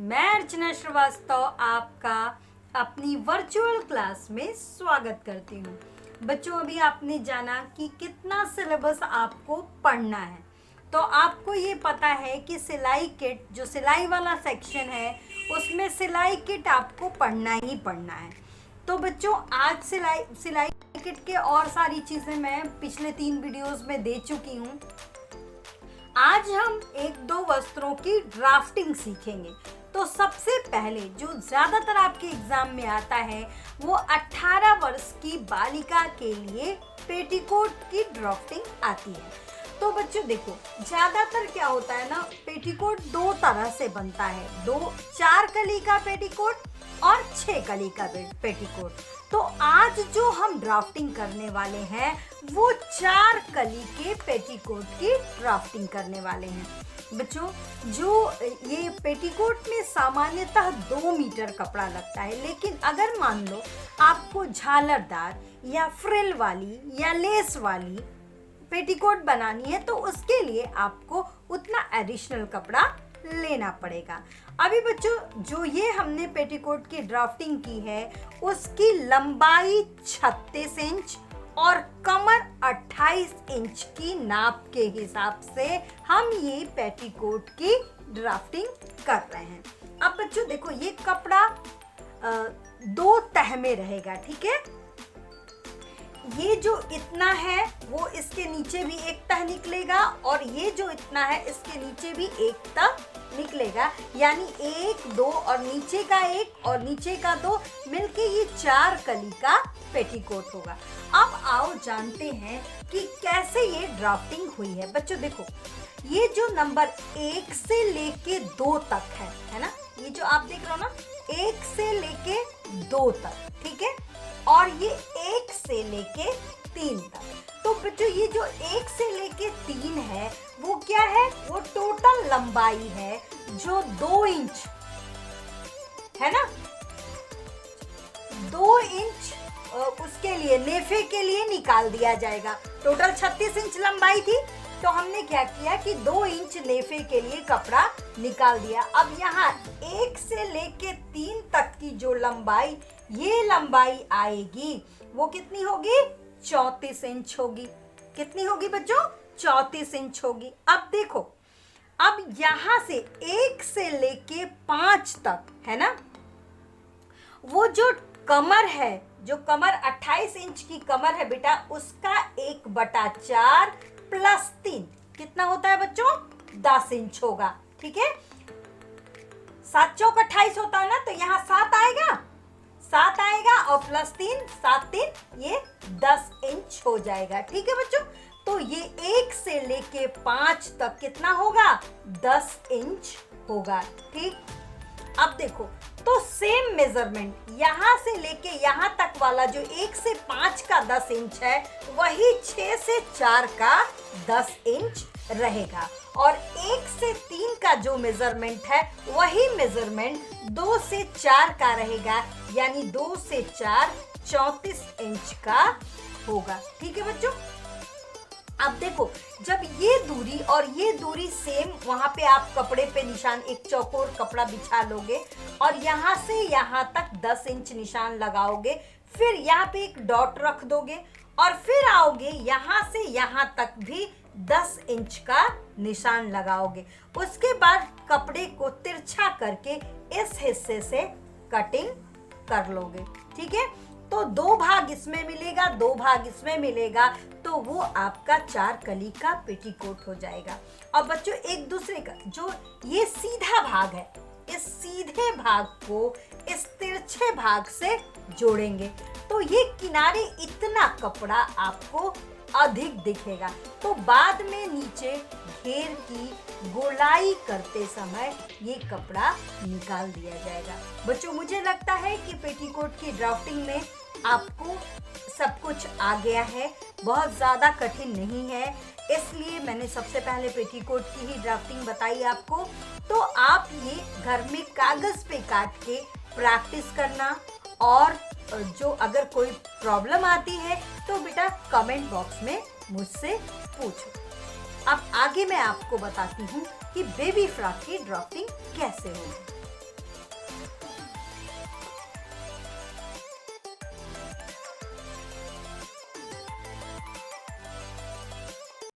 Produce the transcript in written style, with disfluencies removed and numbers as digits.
मैं अर्चना श्रीवास्तव आपका अपनी वर्चुअल क्लास में स्वागत करती हूँ। बच्चों, अभी आपने जाना कि कितना सिलेबस आपको पढ़ना है, तो आपको ये पता है कि सिलाई किट, जो सिलाई वाला सेक्शन है, उसमें सिलाई किट आपको पढ़ना ही पढ़ना है। तो बच्चों, आज सिलाई किट के और सारी चीज़ें मैं पिछले 3 वीडियोस में दे चुकी हूँ। आज हम 1-2 वस्त्रों की ड्राफ्टिंग सीखेंगे। तो सबसे पहले जो ज़्यादातर आपके एग्जाम में आता है वो 18 वर्ष की बालिका के लिए पेटीकोट की ड्राफ्टिंग आती है। तो बच्चों देखो, ज़्यादातर क्या होता है ना, पेटीकोट 2 तरह से बनता है, 4 कली का पेटीकोट और 6 कली का पेटीकोट। तो आज जो हम ड्राफ्टिंग करने वाले हैं वो 4 कली के पेटीकोट की ड्राफ्टिंग करने वाले हैं। बच्चों, जो ये पेटीकोट में सामान्यतः 2 मीटर कपड़ा लगता है, लेकिन अगर मान लो आपको झालरदार या फ्रिल वाली या लेस वाली पेटीकोट बनानी है तो उसके लिए आपको उतना एडिशनल कपड़ा लेना पड़ेगा। अभी बच्चों, जो ये हमने पेटीकोट की ड्राफ्टिंग की है उसकी लंबाई 36 इंच और कमर 28 इंच की नाप के हिसाब से हम ये पेटीकोट की ड्राफ्टिंग कर रहे हैं। अब बच्चों देखो, ये कपड़ा 2 तह में रहेगा, ठीक है। ये जो इतना है वो इसके नीचे भी एक तह निकलेगा और ये जो इतना है इसके नीचे भी एक तह निकलेगा, यानी 1, 2 और नीचे का 1 और नीचे का 2 मिलके ये 4 कली का पेटीकोट होगा। अब आओ जानते हैं कि कैसे ये ड्राफ्टिंग हुई है। बच्चों देखो, ये जो नंबर 1 से लेके 2 तक है ना, ये जो आप देख रहे हो ना, 1 से लेके 2 तक, ठीक है, और ये 1 से लेके 3 तक। तो बच्चों, ये जो 1 से लेके 3 है वो क्या है, वो टोटल लंबाई है जो 2 इंच है ना, 2 इंच उसके लिए नेफे के लिए निकाल दिया जाएगा। टोटल 36 इंच लंबाई थी, तो हमने क्या किया कि 2 इंच नेफे के लिए कपड़ा निकाल दिया। अब यहाँ 1 से लेके 3 तक की जो लंबाई, ये लंबाई आएगी वो कितनी होगी, 34 इंच होगी। कितनी होगी बच्चों, 34 इंच होगी। अब देखो, अब यहाँ से 1 से लेके 5 तक है ना, वो जो कमर है, जो कमर 28 इंच की कमर है बेटा, उसका 1/4 प्लस 3 कितना होता है बच्चों, 10 इंच होगा, ठीक है। 7 चौक 28 होता है ना, तो यहाँ 7 आएगा और प्लस 3, 7 3 ये 10 इंच हो जाएगा, ठीक है बच्चों। तो ये 1 से लेके 5 तक कितना होगा, 10 इंच होगा, ठीक। अब देखो, तो सेम मेजरमेंट यहाँ से लेके यहाँ तक वाला जो 1 से 5 का 10 इंच है, वही 6 से 4 का 10 इंच रहेगा, और 1 से 3 का जो मेजरमेंट है वही मेजरमेंट 2 से 4 का रहेगा, यानी 2 से 4 34 इंच का होगा, ठीक है बच्चों। अब देखो, जब ये दूरी और ये दूरी सेम, वहां पे आप कपड़े पे निशान, एक चौकोर कपड़ा बिछा लोगे और यहाँ से यहाँ तक 10 इंच निशान लगाओगे, फिर यहाँ पे एक डॉट रख दोगे और फिर आओगे यहाँ से यहाँ तक भी 10 इंच का निशान लगाओगे। उसके बाद कपड़े को तिरछा करके इस हिस्से से कटिंग कर लोगे, ठीक है। तो 2 भाग इसमें मिलेगा, 2 भाग इसमें मिलेगा, तो वो आपका 4 कली का पेटीकोट हो जाएगा। और बच्चों, एक दूसरे का जो ये सीधा भाग है, इस सीधे भाग को इस तिरछे भाग से जोड़ेंगे, तो ये किनारे इतना कपड़ा आपको अधिक दिखेगा। तो बाद में नीचे घेर की गोलाई करते समय ये कपड़ा निकाल दिया जाएगा। बच्चों, मुझे लगता है कि पेटीकोट की ड्राफ्टिंग में आपको सब कुछ आ गया है, बहुत ज़्यादा कठिन नहीं है, इसलिए मैंने सबसे पहले पेटीकोट की ही ड्राफ्टिंग बताई आपको। तो आप ये घर में कागज़ पे काट के प्रैक्टिस करना, और जो अगर कोई प्रॉब्लम आती है तो बेटा कमेंट बॉक्स में मुझसे पूछो। अब आगे मैं आपको बताती हूँ कि बेबी फ्रॉक की ड्राफ्टिंग कैसे होगी।